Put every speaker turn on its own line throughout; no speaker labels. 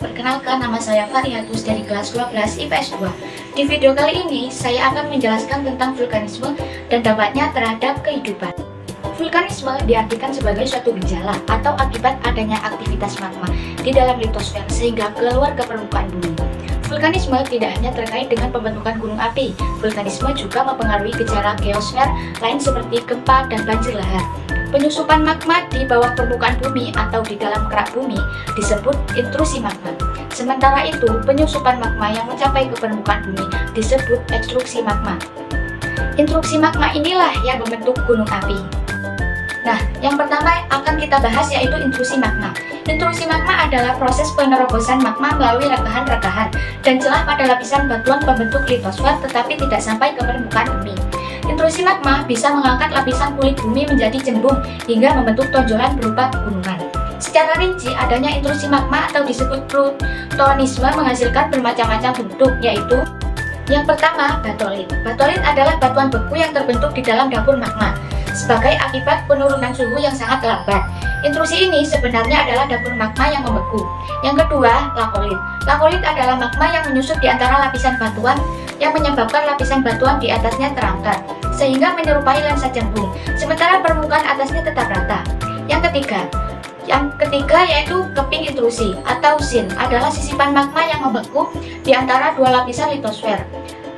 Perkenalkan, nama saya Farihatus dari kelas 12 IPS 2. Di video kali ini, saya akan menjelaskan tentang vulkanisme dan dampaknya terhadap kehidupan. Vulkanisme diartikan sebagai suatu gejala atau akibat adanya aktivitas magma di dalam litosfer sehingga keluar ke permukaan bumi. Vulkanisme tidak hanya terkait dengan pembentukan gunung api, vulkanisme juga mempengaruhi gejala geosfer lain seperti gempa dan banjir lahar. Penyusupan magma di bawah permukaan bumi atau di dalam kerak bumi disebut intrusi magma. Sementara itu, penyusupan magma yang mencapai ke permukaan bumi disebut ekstruksi magma. Intruksi magma inilah yang membentuk gunung api. Nah, yang pertama akan kita bahas yaitu intrusi magma. Intrusi magma adalah proses penerobosan magma melalui rekahan-rekahan dan celah pada lapisan batuan pembentuk litosfer tetapi tidak sampai ke permukaan bumi. Intrusi magma bisa mengangkat lapisan kulit bumi menjadi cembung hingga membentuk tonjolan berupa gunungan. Secara rinci, adanya intrusi magma atau disebut plutonisme menghasilkan bermacam-macam bentuk, yaitu yang pertama, batolit. Batolit adalah batuan beku yang terbentuk di dalam dapur magma sebagai akibat penurunan suhu yang sangat lambat. Intrusi ini sebenarnya adalah dapur magma yang membeku. Yang kedua, lakolit. Lakolit adalah magma yang menyusup di antara lapisan batuan yang menyebabkan lapisan batuan di atasnya terangkat, sehingga menyerupai lensa cembung, sementara permukaan atasnya tetap rata. Yang ketiga yaitu keping intrusi atau sin, adalah sisipan magma yang membeku di antara dua lapisan litosfer,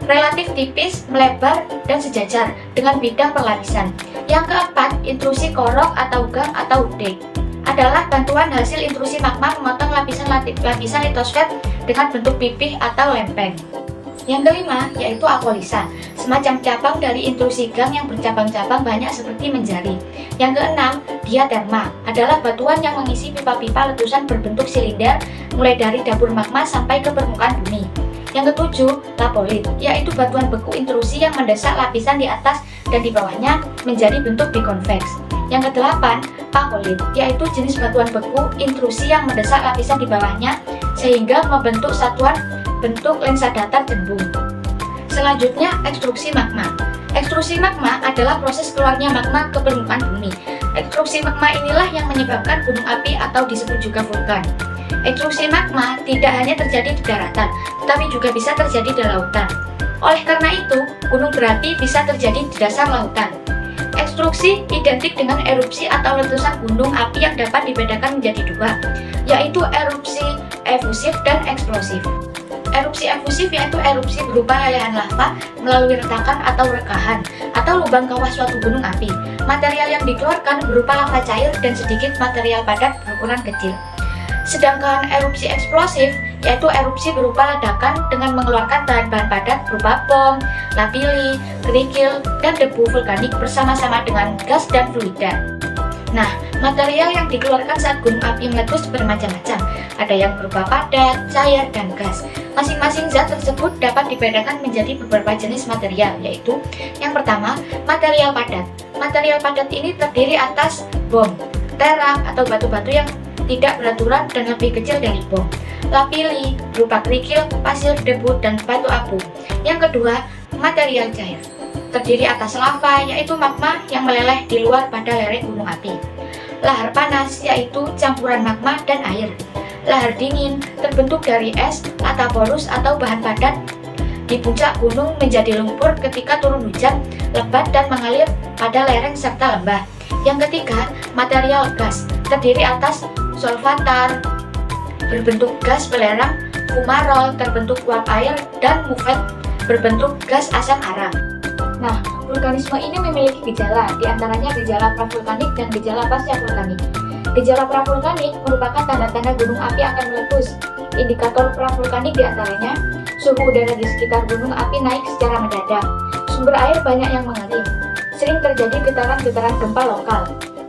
relatif tipis, melebar, dan sejajar dengan bidang perlapisan. Yang keempat, intrusi korok atau gang atau dek, adalah bantuan hasil intrusi magma memotong lapisan litosfer dengan bentuk pipih atau lempeng. Yang kelima yaitu apolisa, semacam cabang dari intrusi gang yang bercabang-cabang banyak seperti menjari. Yang keenam, diaterma, adalah batuan yang mengisi pipa-pipa letusan berbentuk silinder mulai dari dapur magma sampai ke permukaan bumi. Yang ketujuh, lapolit, yaitu batuan beku intrusi yang mendesak lapisan di atas dan di bawahnya menjadi bentuk bikonveks. Yang kedelapan, pakolit, yaitu jenis batuan beku intrusi yang mendesak lapisan di bawahnya sehingga membentuk satuan bentuk lensa datar cembung. Selanjutnya, ekstruksi magma. Ekstruksi magma adalah proses keluarnya magma ke permukaan bumi. Ekstruksi magma inilah yang menyebabkan gunung api atau disebut juga vulkan. Ekstruksi magma tidak hanya terjadi di daratan, tetapi juga bisa terjadi di lautan. Oleh karena itu, gunung berapi bisa terjadi di dasar lautan. Ekstruksi identik dengan erupsi atau letusan gunung api yang dapat dibedakan menjadi dua, yaitu erupsi efusif dan eksplosif. Erupsi efusif yaitu erupsi berupa lelehan lava melalui retakan atau rekahan atau lubang kawah suatu gunung api. Material yang dikeluarkan berupa lava cair dan sedikit material padat berukuran kecil. Sedangkan erupsi eksplosif yaitu erupsi berupa ledakan dengan mengeluarkan bahan-bahan padat berupa bom, lapilli, kerikil, dan debu vulkanik bersama-sama dengan gas dan fluida. Nah, material yang dikeluarkan saat gunung api meletus bermacam-macam. Ada yang berupa padat, cair, dan gas. Masing-masing zat tersebut dapat dibedakan menjadi beberapa jenis material, yaitu yang pertama, material padat. Material padat ini terdiri atas bom, terak atau batu-batu yang tidak beraturan dan lebih kecil dari bom. Lapilli berupa kerikil, pasir, debu, dan batu abu. Yang kedua, material cair. Terdiri atas lava, yaitu magma yang meleleh di luar pada lereng gunung api. Lahar panas, yaitu campuran magma dan air. Lahar dingin terbentuk dari es, lava porus atau bahan padat di puncak gunung menjadi lumpur ketika turun hujan lebat dan mengalir pada lereng serta lembah. Yang ketiga, material gas, terdiri atas solvatar berbentuk gas belerang, fumarol terbentuk uap air, dan muvet berbentuk gas asam aram. Nah, vulkanisme ini memiliki gejala, diantaranya gejala pravulkanik dan gejala pasca vulkanik. Gejala pravulkanik merupakan tanda-tanda gunung api akan meletus. Indikator pravulkanik diantaranya suhu udara di sekitar gunung api naik secara mendadak, sumber air banyak yang mengering, sering terjadi getaran-getaran gempa lokal,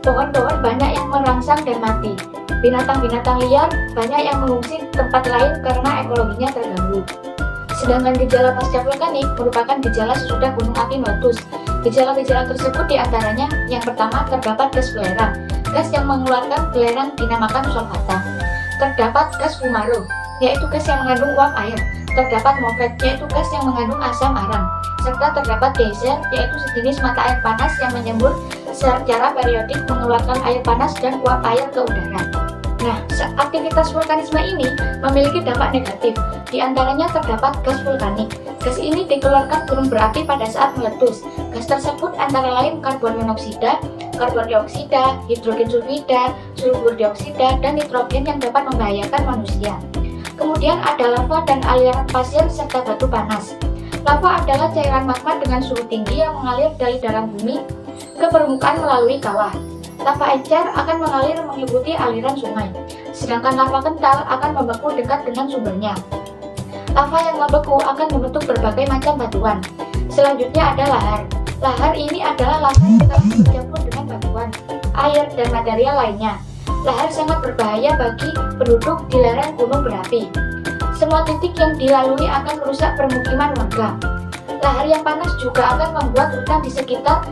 pohon-pohon banyak yang merangsang dan mati, binatang-binatang liar banyak yang mengungsi tempat lain karena ekologinya terganggu. Sedangkan gejala pasca vulkanik merupakan gejala sesudah gunung api meletus. Gejala-gejala tersebut diantaranya yang pertama, terdapat gas belerang. Gas yang mengeluarkan belerang dinamakan solvata. Terdapat gas fumaro, yaitu gas yang mengandung uap air. Terdapat movet, yaitu gas yang mengandung asam aram. Serta terdapat geyser, yaitu sejenis mata air panas yang menyembur secara periodik mengeluarkan air panas dan uap air ke udara. Nah, aktivitas vulkanisme ini memiliki dampak negatif, di antaranya terdapat gas vulkanik. Gas ini dikeluarkan gunung berapi pada saat meletus. Gas tersebut antara lain karbon monoksida, karbon dioksida, hidrogen sulfida, sulfur dioksida, dan nitrogen yang dapat membahayakan manusia. Kemudian ada lava dan aliran pasir serta batu panas. Lava adalah cairan magma dengan suhu tinggi yang mengalir dari dalam bumi ke permukaan melalui kawah. Lava encer akan mengalir mengikuti aliran sungai, sedangkan lava kental akan membeku dekat dengan sumbernya. Lava yang membeku akan membentuk berbagai macam batuan. Selanjutnya ada lahar. Lahar ini adalah lava yang telah bercampur dengan batuan, air, dan material lainnya. Lahar sangat berbahaya bagi penduduk di lereng gunung berapi. Semua titik yang dilalui akan merusak permukiman warga. Lahar yang panas juga akan membuat hutan di sekitar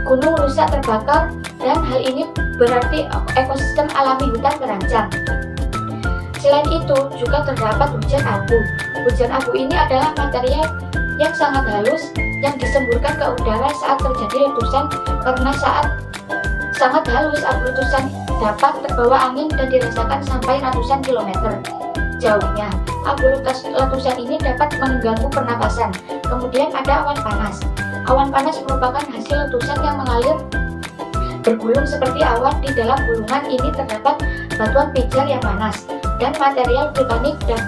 gunung rusak terbakar, dan hal ini berarti ekosistem alami hutan terancam. Selain itu, juga terdapat hujan abu. Hujan abu ini adalah material yang sangat halus yang disemburkan ke udara saat terjadi letusan, karena saat sangat halus abu letusan dapat terbawa angin dan dirasakan sampai ratusan kilometer jauhnya. Abu letusan ini dapat mengganggu pernapasan. Kemudian ada awan panas. Awan panas merupakan hasil letusan yang mengalir bergulung seperti awan. Di dalam gulungan ini terdapat batuan pijar yang panas dan material vulkanik dan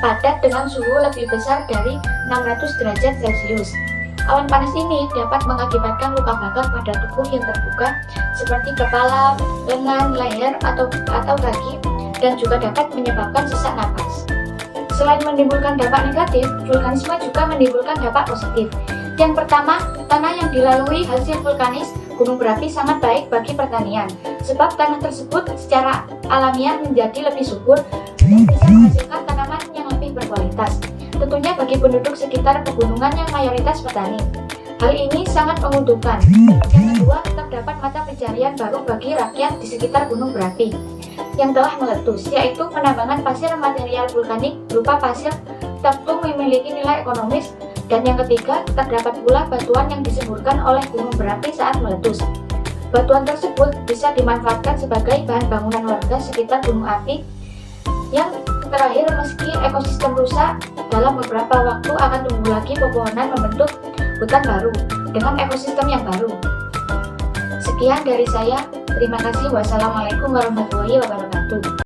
padat dengan suhu lebih besar dari 600 derajat Celcius. Awan panas ini dapat mengakibatkan luka bakar pada tubuh yang terbuka seperti kepala, lengan, leher, atau kaki, dan juga dapat menyebabkan sesak napas. Selain menimbulkan dampak negatif, vulkanisme juga menimbulkan dampak positif. Yang pertama, tanah yang dilalui hasil vulkanis gunung berapi sangat baik bagi pertanian, sebab tanah tersebut secara alamiah menjadi lebih subur dan bisa menghasilkan tanaman yang lebih berkualitas. Tentunya bagi penduduk sekitar pegunungan yang mayoritas petani. Hal ini sangat menguntungkan. Yang kedua, terdapat mata pencarian baru bagi rakyat di sekitar gunung berapi yang telah meletus, yaitu penambangan pasir material vulkanik berupa pasir tentu memiliki nilai ekonomis. Dan yang ketiga, terdapat pula batuan yang disemburkan oleh gunung berapi saat meletus. Batuan tersebut bisa dimanfaatkan sebagai bahan bangunan warga sekitar gunung api. Yang terakhir, meski ekosistem rusak, dalam beberapa waktu akan tumbuh lagi pepohonan membentuk hutan baru dengan ekosistem yang baru. Sekian dari saya. Terima kasih. Wassalamualaikum warahmatullahi wabarakatuh.